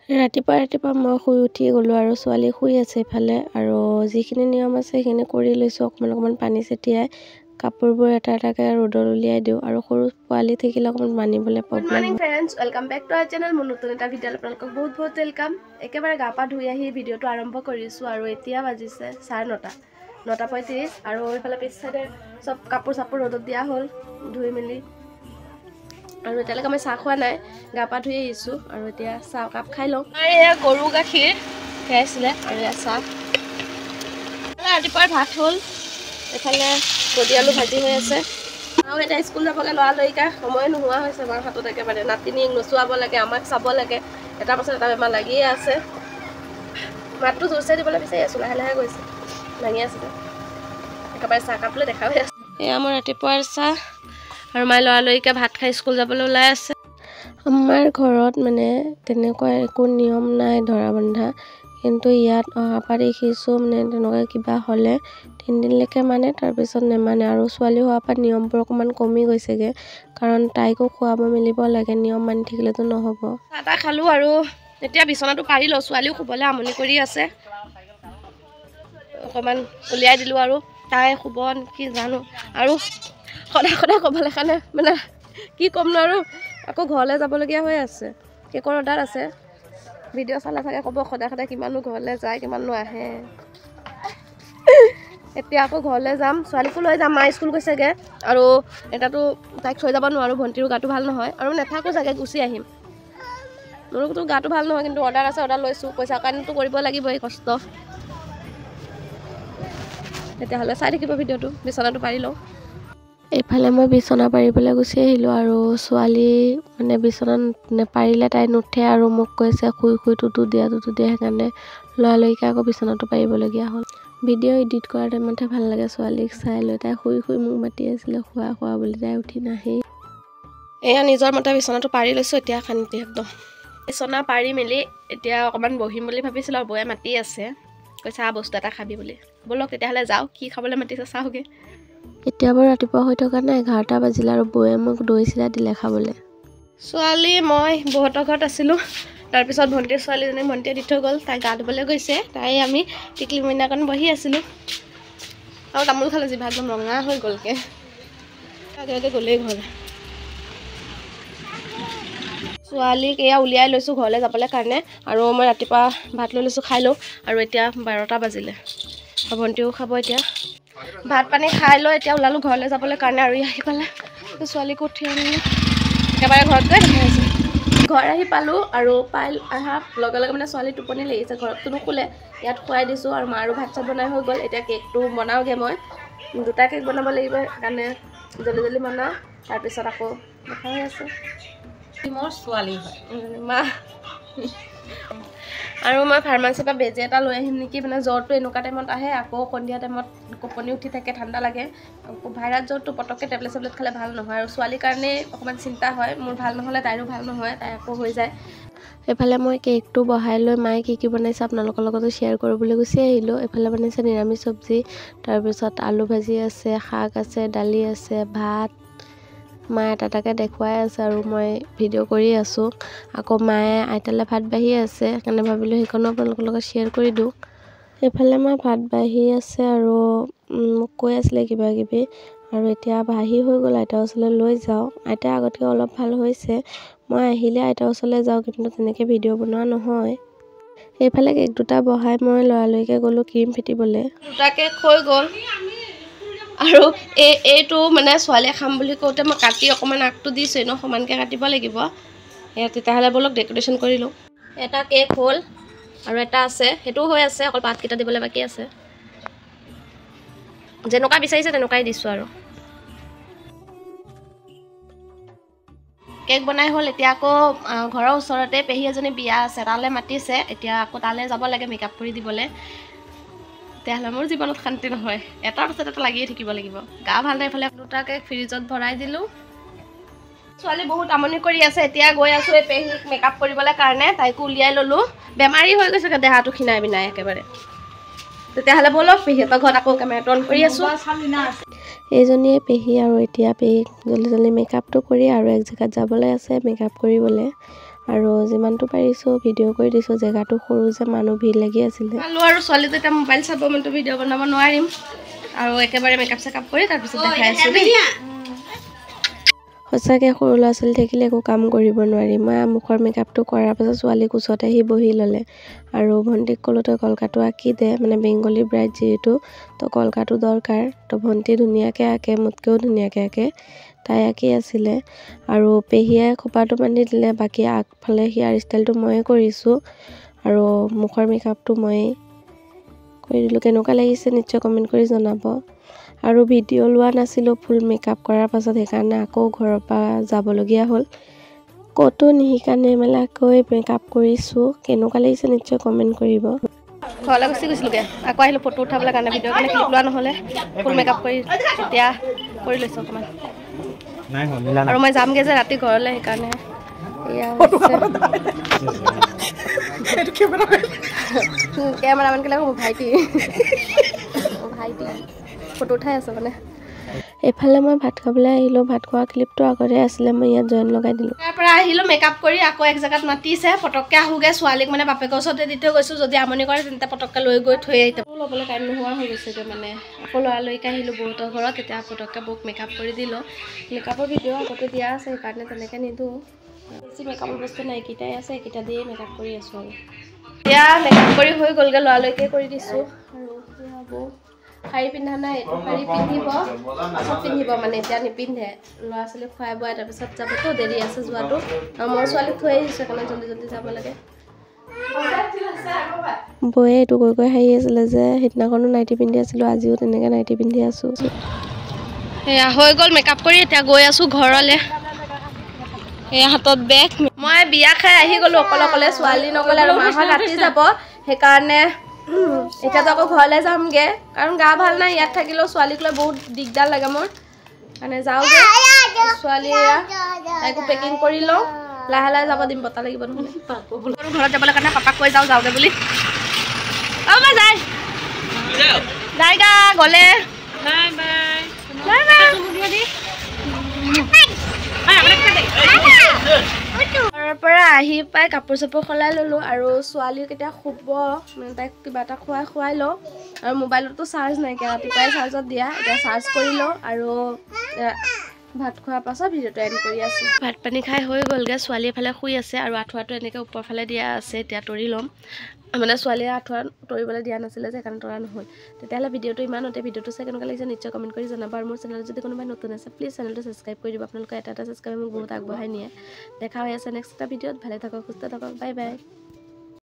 ৰাতিপুৱা মই শুই উঠি গ'লোঁ আৰু ছোৱালী শুই আছে ইফালে আৰু যিখিনি নিয়ম আছে সেইখিনি কৰি লৈছোঁ। অকণমান পানী ছটিয়াই কাপোৰবোৰ এটা এটাকৈ ৰ'দত উলিয়াই দিওঁ আৰু সৰু পোৱালি থাকিলে অকণমান মানিবলৈ problem. Good morning friends, welcome back to our channel. মোৰ নতুন এটা ভিডিঅ'লৈ আপোনালোকক বহুত ৱেলকাম। একেবাৰে গা পা ধুই আহি ভিডিঅ'টো আৰম্ভ কৰিছোঁ আৰু এতিয়া বাজিছে 9:30, 9:35 আৰু এইফালে পিছ চাইডে চব কাপোৰ চাপোৰ ৰ'দত দিয়া হ'ল ধুই মেলি। আৰু এতিয়ালৈকে মই চাহ খোৱা নাই, গা পা ধুই আহিছোঁ আৰু এতিয়া চাহ কাপ খাই লওঁ। আৰু এয়া গৰু গাখীৰ খীৰাইছিলে আৰু এয়া চাহ। ৰাতিপুৱাৰ ভাত হ'ল, এইফালে বডি আলু ভাজি হৈ আছে আৰু এতিয়া স্কুল যাবলৈ লৰালৰিকা সময় নোহোৱা হৈছে আমাৰ হাতত। একেবাৰে নাতিনীক নচুৱাব লাগে, আমাক চাব লাগে, এটাৰ পাছত এটা বেমাৰ লাগিয়ে আছে। মাতটো জোৰচে দিবলৈ বিচাৰি আছোঁ, লাহে লাহে গৈছে, লাগি আছে যে একেবাৰে চাহ কাপলৈ দেখা হৈ আছে। এয়া মোৰ ৰাতিপুৱাৰ চাহ আৰু মায়ে লৰালৰিকে ভাত খাই স্কুল যাবলৈ ওলাই আছে। আমাৰ ঘৰত মানে তেনেকুৱা একো নিয়ম নাই ধৰা বন্ধা, কিন্তু ইয়াত অহাৰ পৰা দেখিছোঁ মানে তেনেকুৱা কিবা হ'লে 3 দিনলৈকে মানে, তাৰপিছত নেমানে। আৰু ছোৱালী হোৱাৰ পৰা নিয়মবোৰ অকণমান কমি গৈছেগৈ, কাৰণ তাইকো খুৱাব মেলিব লাগে, নিয়ম মানি থাকিলেতো নহ'ব। চাহ তাহ খালোঁ আৰু এতিয়া বিচনাটো পাৰি লওঁ, ছোৱালীও শুবলৈ আমনি কৰি আছে। অকণমান উলিয়াই দিলোঁ আৰু তাই শুব কি জানো। আৰু সদায় ক'বলৈ কাৰণে মানে কি ক'ম ন, আৰু আকৌ ঘৰলৈ যাবলগীয়া হৈ আছে, কেকৰ অৰ্ডাৰ আছে। ভিডিঅ' চালে চাগে ক'ব সদায় কিমাননো ঘৰলৈ যায়, কিমাননো আহে। এতিয়া আকৌ ঘৰলৈ যাম, ছোৱালীকো লৈ যাম, মা স্কুল গৈছেগৈ আৰু এটাতো তাইক থৈ যাব নোৱাৰোঁ, ভণ্টিৰো গাটো ভাল নহয় আৰু নাথাকোঁ চাগে, গুচি আহিম। মোৰোতো গাটো ভাল নহয়, কিন্তু অৰ্ডাৰ আছে, অৰ্ডাৰ লৈছোঁ, পইচাৰ কাৰণেতো কৰিব লাগিবই কষ্ট। তেতিয়াহ'লে চাই থাকিব ভিডিঅ'টো, বিচনাটো পাৰি লওঁ। এইফালে মই বিচনা পাৰিবলৈ গুচি আহিলোঁ আৰু ছোৱালী মানে বিচনাত নেপাৰিলে তাই নুঠে আৰু মোক কৈছে শুই তুতু দিয়া, সেইকাৰণে লৰালৰিকৈ আকৌ বিচনাটো পাৰিবলগীয়া হ'ল। ভিডিঅ' এডিট কৰাৰ টাইমতহে ভাল লাগে ছোৱালীক চাই লৈ, তাই শুই মোক মাতি আছিলে খোৱা বুলি, তাই উঠি নাহেই। এয়া নিজৰ মতে বিচনাটো পাৰি লৈছোঁ, এতিয়া শান্তি একদম। বিচনা পাৰি মেলি এতিয়া অকণমান বহিম বুলি ভাবিছিলোঁ আৰু বৌয়ে মাতি আছে, কৈছে বস্তু এটা খাবি বুলি। ব'লক তেতিয়াহ'লে যাওঁ, কি খাবলৈ মাতিছে চাওঁগৈ। এতিয়া বাৰু ৰাতিপুৱা হৈ থকা নাই, 11টা বাজিলে আৰু বৌয়ে মোক দৈ চিৰা দিলে খাবলৈ। ছোৱালী মই বৌহঁতৰ ঘৰত আছিলোঁ, তাৰপিছত ভণ্টিৰ ছোৱালীজনী ভণ্টিয়ে দি থৈ গ'ল, তাই গা ধুবলৈ গৈছে, তাই আমি টিকলি মইনাকণ বহি আছিলোঁ আৰু তামোল খালে, জিভা একদম ৰঙা হৈ গ'লগৈ, আগে গ'লেই ঘৰলৈ। ছোৱালীক এয়া উলিয়াই লৈছোঁ ঘৰলৈ যাবলৈ কাৰণে, আৰু মই ৰাতিপুৱা ভাত লৈ লৈছোঁ, খাই লওঁ। আৰু এতিয়া 12টা বাজিলে, ভণ্টিও খাব এতিয়া। ভাত পানী খাই লৈ এতিয়া ওলালোঁ ঘৰলৈ যাবলৈ কাৰণে, আৰু আহি পালে ছোৱালীকো উঠি আনিলোঁ, একেবাৰে ঘৰত গৈ দেখাই আছে। ঘৰ আহি পালোঁ আৰু অহাৰ লগে লগে মানে ছোৱালী টোপনি লাগিছে, ঘৰততো নুশুলে, ইয়াত খুৱাই দিছোঁ আৰু মাৰো ভাত চাত বনাই হৈ গ'ল। এতিয়া কেকটো বনাওঁগৈ, মই 2টা কেক বনাব লাগিব, সেইকাৰণে জল্দি বনাওঁ, তাৰপিছত আকৌ দেখা হৈ আছে। মোৰ ছোৱালী হয় মা। আৰু মই ফাৰ্মাচীৰ পৰা বেজী এটা লৈ আহিম নেকি, মানে জ্বৰটো এনেকুৱা টাইমত আহে, আকৌ সন্ধিয়া টাইমত কঁপনি উঠি থাকে, ঠাণ্ডা লাগে। ভাইৰাছ জ্বৰটো পটককৈ টেবলেট খালে ভাল নহয়, আৰু ছোৱালীৰ কাৰণেই অকণমান চিন্তা হয়, মোৰ ভাল নহ'লে তাইৰো ভাল নহয়, তাই আকৌ হৈ যায়। এইফালে মই কেকটো বহাই লৈ মায়ে কি বনাইছে আপোনালোকৰ লগতো শ্বেয়াৰ কৰিবলৈ গুচি আহিলোঁ। এইফালে বনাইছে নিৰামিষ চব্জি, তাৰপিছত আলু ভাজি আছে, শাক আছে, দালি আছে, ভাত। মায়ে এটাকে দেখুৱাই আছে আৰু মই ভিডিঅ' কৰি আছোঁ। আকৌ মায়ে আইতালৈ ভাত বাঢ়ি আছে, সেইকাৰণে ভাবিলোঁ সেইকণো আপোনালোকৰ লগত শ্বেয়াৰ কৰি দিওঁ। এইফালে মই ভাত বাঢ়ি আছে আৰু মোক কৈ আছিলে কিবা কিবি, আৰু এতিয়া বাঢ়ি হৈ গ'ল, আইতাৰ ওচৰলৈ লৈ যাওঁ। আইতা আগতকৈ অলপ ভাল হৈছে, মই আহিলে আইতাৰ ওচৰলৈ যাওঁ, কিন্তু তেনেকৈ ভিডিঅ' বনোৱা নহয়। এইফালে কেক 2টা বহাই মই লৰালৰিকৈ গ'লোঁ ক্ৰীম ফেটিবলৈ। 2টা কেক হৈ গ'ল, আৰু এইটো মানে ছোৱালীয়ে খাম বুলি কওঁতে মই কাটি অকণমান আগটো দিছোঁ, এনেও সমানকৈ কাটিব লাগিব। তেতিয়াহ'লে ব'লক ডেক'ৰেশ্যন কৰি লওঁ। এটা কেক হ'ল আৰু এটা আছে, সেইটোও হৈ আছে, অকল পাতকেইটা দিবলৈ বাকী আছে। যেনেকুৱা বিচাৰিছে তেনেকুৱাই দিছোঁ আৰু। কেক বনাই হ'ল, এতিয়া আকৌ ঘৰৰ ওচৰতে পেহী এজনী বিয়া আছে, তালৈ মাতিছে, এতিয়া আকৌ তালৈ যাব লাগে মেকআপ কৰি দিবলৈ। তেতিয়াহ'লে মোৰ জীৱনত শান্তি নহয়, এটাৰ পাছত এটা লাগিয়ে থাকিব লাগিব। গা ভাল নাই, এইফালে 2টা কেক ফ্ৰিজত ভৰাই দিলোঁ। ছোৱালী বহুত আমনি কৰি আছে, এতিয়া গৈ আছোঁ এই পেহীক মেকআপ কৰিবলৈ কাৰণে, তাইকো উলিয়াই ল'লোঁ। বেমাৰী হৈ গৈছে দেহাটো খিনাই বিনাই একেবাৰে। তেতিয়াহ'লে ব'লক পেহীহঁতৰ ঘৰত আকৌ কেমেৰাটো অন কৰি আছোঁ। এইজনীয়ে পেহী, আৰু এতিয়া পেহীক জল্দি মেকআপটো কৰি আৰু এক জেগাত যাবলৈ আছে মেকআপ কৰিবলৈ। আৰু যিমানটো পাৰিছোঁ ভিডিঅ' কৰি দিছোঁ। জেগাটো সৰু যে মানুহ ভিৰ লাগি আছিলে। আৰু ছোৱালীটো এতিয়া মোবাইল চাব, মইতো ভিডিঅ' বনাব নোৱাৰিম আৰু একেবাৰে মেকআপ চেকআপ কৰি তাৰপিছত দেখাই আছোঁ দেই। সঁচাকৈ সৰু ল'ৰা ছোৱালী থাকিলে একো কাম কৰিব নোৱাৰি। মই মুখৰ মেকআপটো কৰাৰ পাছত ছোৱালীক ওচৰত আহি বহি ল'লে আৰু ভণ্টিক ক'লোঁ তই কলকাটো আঁকি দে, মানে বেংগলী ব্ৰাইড যিহেতু তো কলকাটো দৰকাৰ। তো ভণ্টি ধুনীয়াকৈ আঁকে, মোতকৈও ধুনীয়াকৈ আঁকে। তাই আঁকি আছিলে আৰু পেহীয়ে খোপাটো বান্ধি দিলে। বাকী আগফালে হেয়াৰ ষ্টাইলটো ময়ে কৰিছোঁ আৰু মুখৰ মেকআপটো ময়েই কৰি দিলোঁ। কেনেকুৱা লাগিছে নিশ্চয় কমেণ্ট কৰি জনাব। আৰু ভিডিঅ' লোৱা নাছিলোঁ ফুল মেকআপ কৰাৰ পাছত, সেইকাৰণে আকৌ ঘৰৰ পৰা যাবলগীয়া হ'ল। ক'তো নিশিকা নেমেলাকৈ মেকআপ কৰিছোঁ। কেনেকুৱা লাগিছে নিশ্চয় কমেণ্ট কৰিব। ঘৰলৈ গুচি গৈছিলোঁগৈ, আকৌ আহিলোঁ ফটো উঠাবলৈ কাৰণে। ভিডিঅ'ৰ কাৰণে ক্লিপ লোৱা নহ'লে, ফুল মেকআপ কৰি এতিয়া কৰি লৈছোঁ অকণমান। আৰু মই যামগৈ যে ৰাতি ঘৰলৈ, সেইকাৰণে কেমেৰামেন কেলে মোৰ ভাইটি ফটো উঠাই আছে মানে। এইফালে মই ভাত খাবলৈ আহিলোঁ। ভাত খোৱা ক্লিপটো আগতে আছিলে, মই ইয়াত জইন লগাই দিলোঁ। তাৰ পৰা আহিলোঁ মেকআপ কৰি, আকৌ এক জেগাত মাতিছে পটককৈ আহোঁগৈ। ছোৱালীক মানে বাপেকৰ ওচৰতে দি থৈ গৈছোঁ, যদি আমনি কৰে তেন্তে পটককৈ লৈ গৈ থৈ আহিতে ল'বলৈ টাইম নোহোৱা হৈ গৈছেগৈ মানে। আকৌ লৰালৰিকৈ আহিলোঁ বহুতৰ ঘৰত, তেতিয়া পটককৈ বৌক মেকআপ কৰি দিলোঁ। মেকআপৰ ভিডিঅ' আগতে দিয়া আছে, সেইকাৰণে তেনেকৈ নিদিওঁ। বেছি মেকআপৰ বস্তু নাই, এইকেইটাই আছে, এইকেইটা দিয়েই মেকআপ কৰি আছোঁ আৰু। এতিয়া মেকআপ কৰি হৈ গ'লগৈ, লৰালৰিকৈ কৰি দিছোঁ। আৰু এতিয়া বৌ শাৰী পিন্ধা নাই, এইটো শাৰী পিন্ধিব, পাছত পিন্ধিব মানে, এতিয়া নিপিন্ধে। ল'ৰা ছোৱালীক খুৱাই বোৱাই তাৰপিছত যাবতো, দেৰি আছে যোৱাটো। আৰু মই ছোৱালীক থৈ আহিছোঁ, সেইকাৰণে জল্দি জল্দি যাব লাগে। বৌয়ে এইটো কৈ হাঁহি আছিলে যে সেইদিনাখনো নাইটি পিন্ধি আছিলোঁ, আজিও তেনেকৈ নাইটি পিন্ধি আছোঁ। এয়া হৈ গ'ল মেকআপ কৰি, এতিয়া গৈ আছোঁ ঘৰলৈ। এয়া হাতত বেগ। মই বিয়া খাই আহি গ'লোঁ অকলে অকলে, ছোৱালী নগ'লে আৰু মাহঁত ৰাতি যাব, সেইকাৰণে এতিয়াতো আকৌ ঘৰলৈ যামগৈ। কাৰণ গা ভাল নাই, ইয়াত থাকিলেও ছোৱালীক লৈ বহুত দিগদাৰ লাগে মোৰ, মানে যাওঁগৈ। ছোৱালী তাইকো পেকিং কৰি লওঁ, লাহে লাহে যাব দিম, বতাহ লাগিব নহ'লে। ঘৰত যাবলৈ কাৰণে পাপাক কৈ যাওঁগৈ বুলি। অঁ মই যায় যায়গা গ'লে। Bye bye bye bye. ঘৰৰ পৰা আহি পাই কাপোৰ চাপোৰ সলাই ল'লোঁ আৰু ছোৱালীক এতিয়া শুব, মানে তাইক কিবা এটা খুৱাই লওঁ। আৰু মোবাইলতো চাৰ্জ নাইকিয়া, ৰাতিপুৱাই চাৰ্জত দিয়া, এতিয়া চাৰ্জ কৰি লওঁ আৰু ভাত খোৱাৰ পাছত ভিডিঅ'টো এণ্ড কৰি আছোঁ। ভাত পানী খাই হৈ গ'লগৈ, ছোৱালী এফালে শুই আছে আৰু আঁঠুৱাটো এনেকৈ ওপৰ ফালে দিয়া আছে। এতিয়া তৰি ল'ম, মানে ছোৱালীয়ে আঁঠুৱা তৰিবলৈ দিয়া নাছিলে যে, সেইকাৰণে তৰা নহ'ল। তেতিয়াহ'লে ভিডিঅ'টো ইমানতে। ভিডিঅ'টো চাই কেনেকুৱা লাগিছে নিশ্চয় কমেণ্ট কৰি জনাব। আৰু মোৰ চেনেলত যদি কোনোবাই নতুন আছে প্লিজ চেনেলটো ছাবস্ক্ৰাইব কৰি দিব। আপোনালোকৰ এটা ছাবস্ক্ৰাইব মোক বহুত আগবঢ়াই নিয়ে। দেখা হৈ আছে নেক্সট এটা ভিডিঅ'ত। ভালে থাকক, সুস্থ থাকক, বাই বাই।